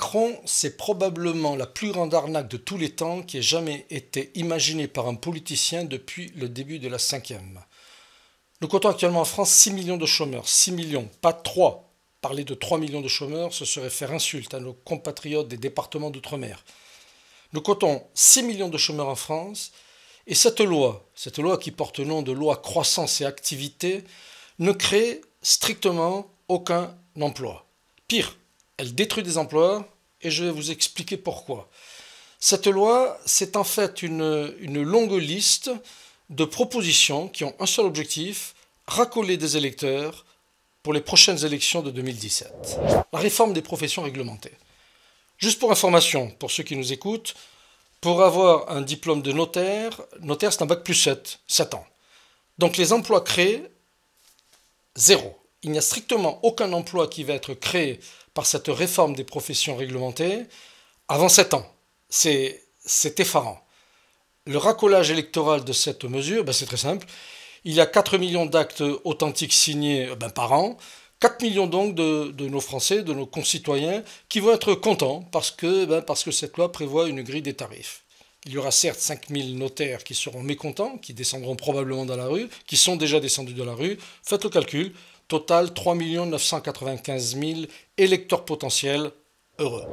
Macron, c'est probablement la plus grande arnaque de tous les temps qui ait jamais été imaginée par un politicien depuis le début de la cinquième. Nous comptons actuellement en France 6 millions de chômeurs. 6 millions, pas 3. Parler de 3 millions de chômeurs, ce serait faire insulte à nos compatriotes des départements d'outre-mer. Nous comptons 6 millions de chômeurs en France et cette loi qui porte le nom de loi croissance et activité, ne crée strictement aucun emploi. Pire, elle détruit des emplois et je vais vous expliquer pourquoi. Cette loi, c'est en fait une longue liste de propositions qui ont un seul objectif, racoler des électeurs pour les prochaines élections de 2017. La réforme des professions réglementées. Juste pour information, pour ceux qui nous écoutent, pour avoir un diplôme de notaire c'est un bac plus 7 ans. Donc les emplois créés, zéro. Il n'y a strictement aucun emploi qui va être créé par cette réforme des professions réglementées avant 7 ans. C'est effarant. Le racolage électoral de cette mesure, c'est très simple. Il y a 4 millions d'actes authentiques signés par an. 4 millions donc de nos Français, de nos concitoyens, qui vont être contents parce que cette loi prévoit une grille des tarifs. Il y aura certes 5 000 notaires qui seront mécontents, qui descendront probablement dans la rue, qui sont déjà descendus dans la rue. Faites le calcul. Total, 3 995 000 électeurs potentiels heureux.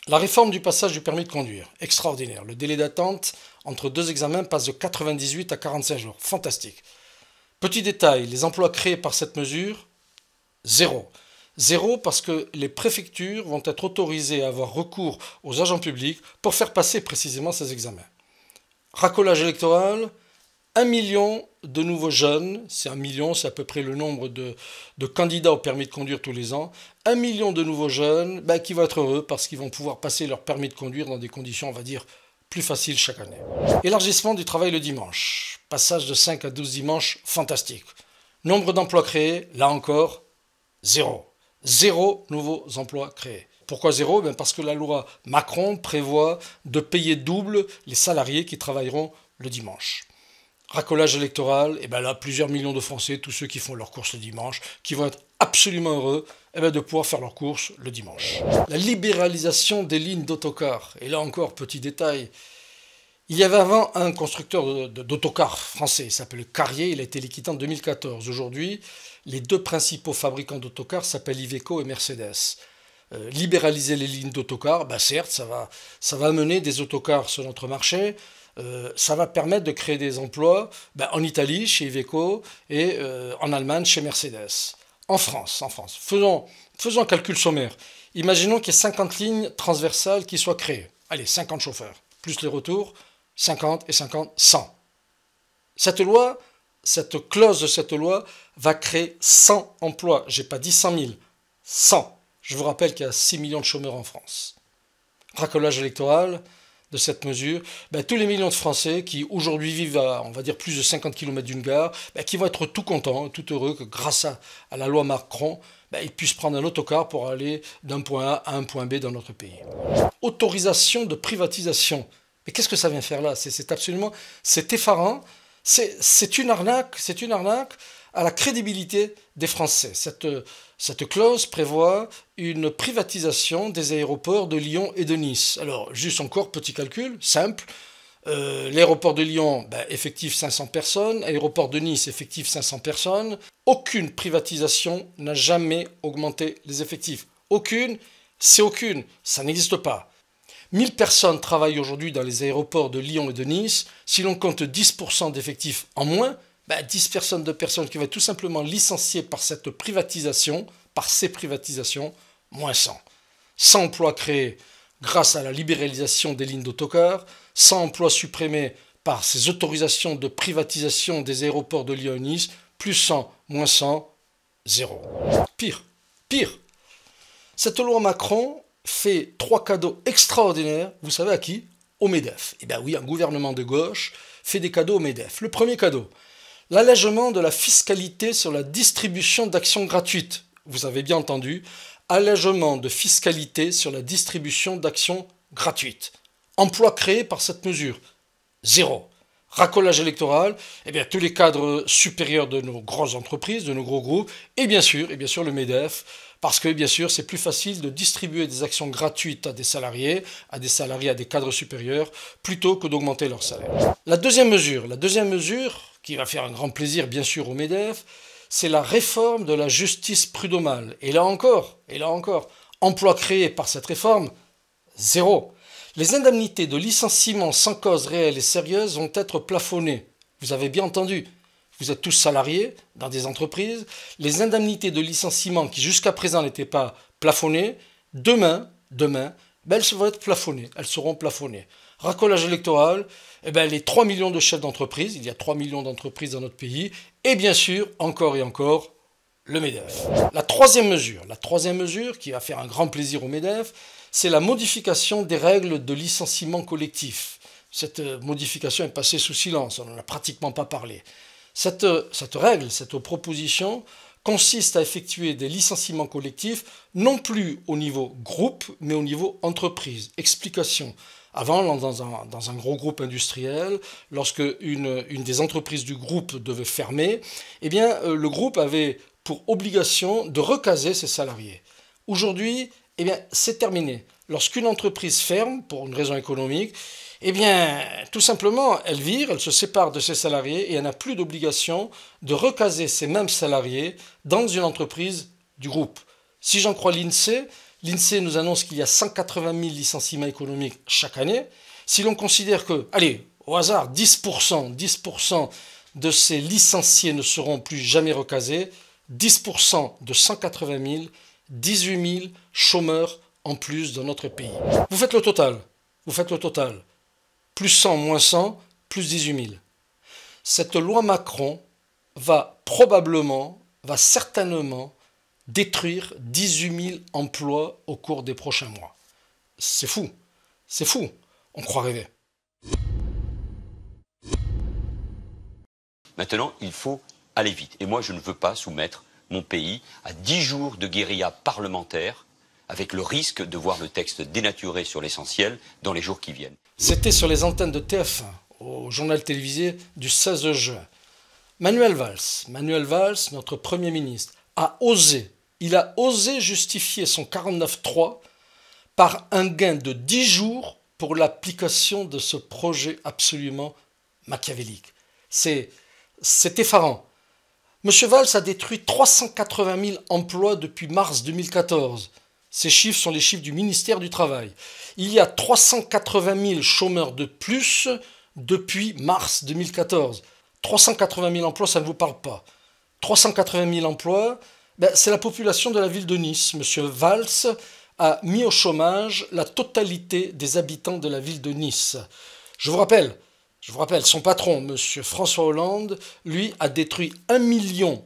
La réforme du passage du permis de conduire, extraordinaire. Le délai d'attente entre deux examens passe de 98 à 45 jours. Fantastique. Petit détail, les emplois créés par cette mesure, zéro. Zéro parce que les préfectures vont être autorisées à avoir recours aux agents publics pour faire passer précisément ces examens. Racolage électoral, 1 million de nouveaux jeunes, c'est 1 million, c'est à peu près le nombre de candidats au permis de conduire tous les ans. 1 million de nouveaux jeunes qui vont être heureux parce qu'ils vont pouvoir passer leur permis de conduire dans des conditions, on va dire, plus faciles chaque année. Élargissement du travail le dimanche. Passage de 5 à 12 dimanches, fantastique. Nombre d'emplois créés, là encore, zéro. Zéro nouveaux emplois créés. Pourquoi zéro? Parce que la loi Macron prévoit de payer double les salariés qui travailleront le dimanche. Racolage électoral, là, plusieurs millions de Français, tous ceux qui font leurs courses le dimanche, qui vont être absolument heureux de pouvoir faire leurs courses le dimanche. La libéralisation des lignes d'autocars. Et là encore, petit détail, il y avait avant un constructeur d'autocars français, il s'appelle Carrier, il a été liquidé en 2014. Aujourd'hui, les deux principaux fabricants d'autocars s'appellent Iveco et Mercedes. Libéraliser les lignes d'autocars, certes, ça va amener des autocars sur notre marché, ça va permettre de créer des emplois en Italie, chez Iveco, et en Allemagne, chez Mercedes. En France. Faisons un calcul sommaire. Imaginons qu'il y ait 50 lignes transversales qui soient créées. Allez, 50 chauffeurs, plus les retours, 50 et 50, 100. Cette clause de cette loi va créer 100 emplois. J'ai pas dit 100 000, 100. Je vous rappelle qu'il y a 6 millions de chômeurs en France. Racolage électoral de cette mesure, tous les millions de Français qui aujourd'hui vivent à, on va dire, plus de 50 km d'une gare, qui vont être tout contents, tout heureux que grâce à la loi Macron, ils puissent prendre un autocar pour aller d'un point A à un point B dans notre pays. Autorisation de privatisation. Mais qu'est-ce que ça vient faire là? C'est effarant, c'est une arnaque à la crédibilité des Français. Cette clause prévoit une privatisation des aéroports de Lyon et de Nice. Alors, juste encore, petit calcul, simple. L'aéroport de Lyon, effectif 500 personnes. Aéroport de Nice, effectif 500 personnes. Aucune privatisation n'a jamais augmenté les effectifs. Aucune, c'est aucune. Ça n'existe pas. 1000 personnes travaillent aujourd'hui dans les aéroports de Lyon et de Nice. Si l'on compte 10% d'effectifs en moins, 10 personnes qui vont être tout simplement licenciées par cette privatisation, par ces privatisations, moins 100. 100 emplois créés grâce à la libéralisation des lignes d'autocars, 100 emplois supprimés par ces autorisations de privatisation des aéroports de Lyon et Nice, plus 100, moins 100, zéro. Pire. Cette loi Macron fait 3 cadeaux extraordinaires, vous savez à qui? Au MEDEF. Oui, un gouvernement de gauche fait des cadeaux au MEDEF. Le premier cadeau, l'allègement de la fiscalité sur la distribution d'actions gratuites. Vous avez bien entendu, allègement de fiscalité sur la distribution d'actions gratuites. Emploi créé par cette mesure, zéro. Racolage électoral, tous les cadres supérieurs de nos grosses entreprises, de nos gros groupes, et bien sûr le MEDEF, Parce que, bien sûr, c'est plus facile de distribuer des actions gratuites à des salariés, à des cadres supérieurs, plutôt que d'augmenter leur salaire. La deuxième mesure, qui va faire un grand plaisir, bien sûr, au MEDEF, c'est la réforme de la justice prud'homale. Et là encore, emploi créé par cette réforme, zéro. Les indemnités de licenciement sans cause réelle et sérieuse vont être plafonnées. Vous avez bien entendu. Vous êtes tous salariés dans des entreprises. Les indemnités de licenciement qui jusqu'à présent n'étaient pas plafonnées, demain, elles vont être plafonnées. Elles seront plafonnées. Racolage électoral, les 3 millions de chefs d'entreprise, il y a 3 millions d'entreprises dans notre pays, et bien sûr, encore et encore, le MEDEF. La troisième mesure qui va faire un grand plaisir au MEDEF, c'est la modification des règles de licenciement collectif. Cette modification est passée sous silence, on n'en a pratiquement pas parlé. Cette proposition consiste à effectuer des licenciements collectifs non plus au niveau groupe, mais au niveau entreprise. Explication. Avant, dans un gros groupe industriel, lorsque une des entreprises du groupe devait fermer, le groupe avait pour obligation de recaser ses salariés. Aujourd'hui, c'est terminé. Lorsqu'une entreprise ferme, pour une raison économique, tout simplement, elle se sépare de ses salariés et elle n'a plus d'obligation de recaser ces mêmes salariés dans une entreprise du groupe. Si j'en crois l'INSEE nous annonce qu'il y a 180 000 licenciements économiques chaque année. Si l'on considère que, allez, au hasard, 10% de ces licenciés ne seront plus jamais recasés, 10% de 180 000, 18 000 chômeurs en plus dans notre pays. Vous faites le total. Plus 100, moins 100, plus 18 000. Cette loi Macron va certainement détruire 18 000 emplois au cours des prochains mois. C'est fou. On croit rêver. Maintenant, il faut aller vite. Et moi, je ne veux pas soumettre mon pays à 10 jours de guérilla parlementaire avec le risque de voir le texte dénaturé sur l'essentiel dans les jours qui viennent. C'était sur les antennes de TF1, au journal télévisé du 16 juin. Manuel Valls, notre Premier ministre, a osé justifier son 49.3 par un gain de 10 jours pour l'application de ce projet absolument machiavélique. C'est effarant. M. Valls a détruit 380 000 emplois depuis mars 2014. Ces chiffres sont les chiffres du ministère du Travail. Il y a 380 000 chômeurs de plus depuis mars 2014. 380 000 emplois, ça ne vous parle pas. 380 000 emplois, c'est la population de la ville de Nice. M. Valls a mis au chômage la totalité des habitants de la ville de Nice. Je vous rappelle, son patron, M. François Hollande, lui, a détruit 1 million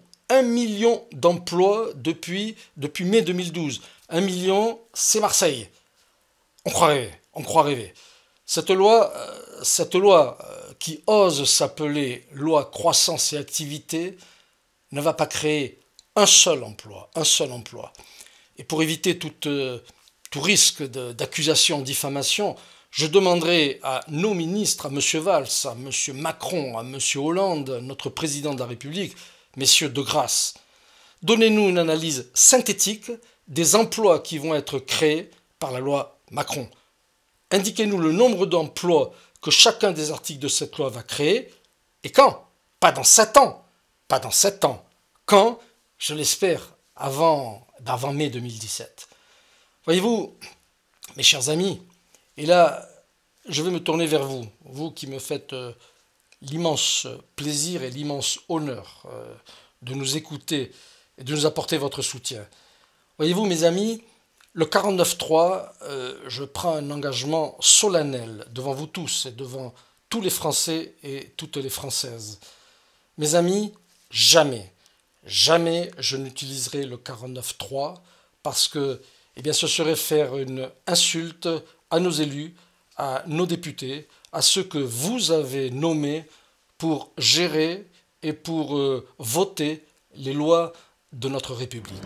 d'emplois depuis mai 2012. 1 million, c'est Marseille. On croit rêver. Cette loi qui ose s'appeler loi croissance et activité ne va pas créer un seul emploi. Et pour éviter tout risque d'accusation, de diffamation, je demanderai à nos ministres, à M. Valls, à M. Macron, à M. Hollande, notre président de la République, messieurs, de grâce, donnez-nous une analyse synthétique des emplois qui vont être créés par la loi Macron. Indiquez-nous le nombre d'emplois que chacun des articles de cette loi va créer et quand. Pas dans 7 ans. Quand, je l'espère, avant mai 2017. Voyez-vous, mes chers amis, et là, je vais me tourner vers vous, vous qui me faites l'immense plaisir et l'immense honneur de nous écouter et de nous apporter votre soutien. Voyez-vous, mes amis, le 49.3, je prends un engagement solennel devant vous tous et devant tous les Français et toutes les Françaises. Mes amis, jamais je n'utiliserai le 49.3 parce que ce serait faire une insulte à nos élus, à nos députés, à ceux que vous avez nommés pour gérer et pour voter les lois de notre République.